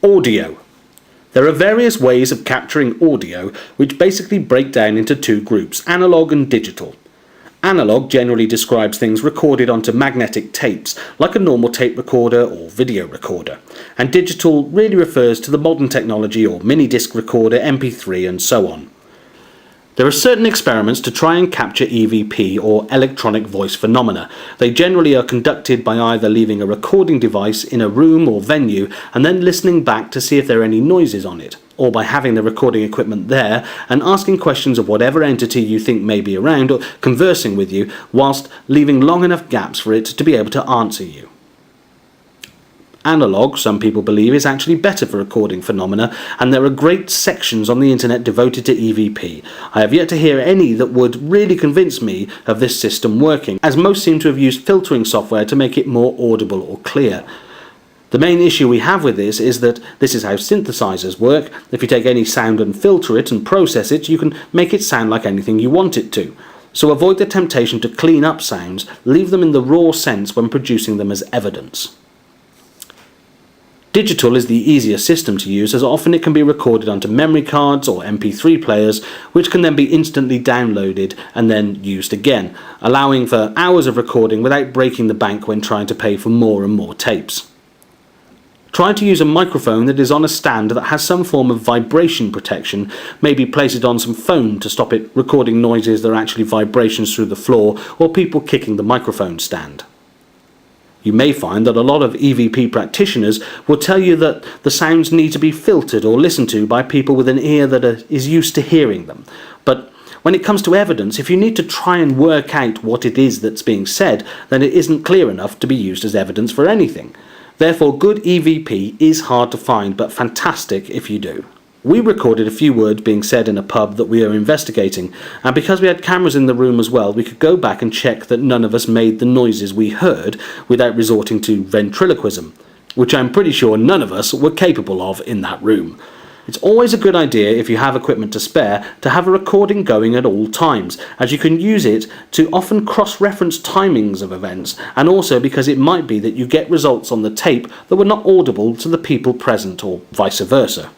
Audio. There are various ways of capturing audio which basically break down into two groups, analog and digital. Analog generally describes things recorded onto magnetic tapes, like a normal tape recorder or video recorder, and digital really refers to the modern technology or mini disc recorder, MP3 and so on. There are certain experiments to try and capture EVP or electronic voice phenomena. They generally are conducted by either leaving a recording device in a room or venue and then listening back to see if there are any noises on it, or by having the recording equipment there and asking questions of whatever entity you think may be around or conversing with you, whilst leaving long enough gaps for it to be able to answer you. Analog, some people believe, is actually better for recording phenomena, and there are great sections on the internet devoted to EVP. I have yet to hear any that would really convince me of this system working, as most seem to have used filtering software to make it more audible or clear. The main issue we have with this is that this is how synthesizers work. If you take any sound and filter it and process it, you can make it sound like anything you want it to. So avoid the temptation to clean up sounds, leave them in the raw sense when producing them as evidence. Digital is the easier system to use, as often it can be recorded onto memory cards or MP3 players, which can then be instantly downloaded and then used again, allowing for hours of recording without breaking the bank when trying to pay for more and more tapes. Try to use a microphone that is on a stand that has some form of vibration protection, maybe place it on some foam to stop it recording noises that are actually vibrations through the floor or people kicking the microphone stand. You may find that a lot of EVP practitioners will tell you that the sounds need to be filtered or listened to by people with an ear that is used to hearing them. But when it comes to evidence, if you need to try and work out what it is that's being said, then it isn't clear enough to be used as evidence for anything. Therefore, good EVP is hard to find, but fantastic if you do. We recorded a few words being said in a pub that we are investigating, and because we had cameras in the room as well, we could go back and check that none of us made the noises we heard without resorting to ventriloquism, which I'm pretty sure none of us were capable of in that room. It's always a good idea, if you have equipment to spare, to have a recording going at all times, as you can use it to often cross-reference timings of events, and also because it might be that you get results on the tape that were not audible to the people present, or vice versa.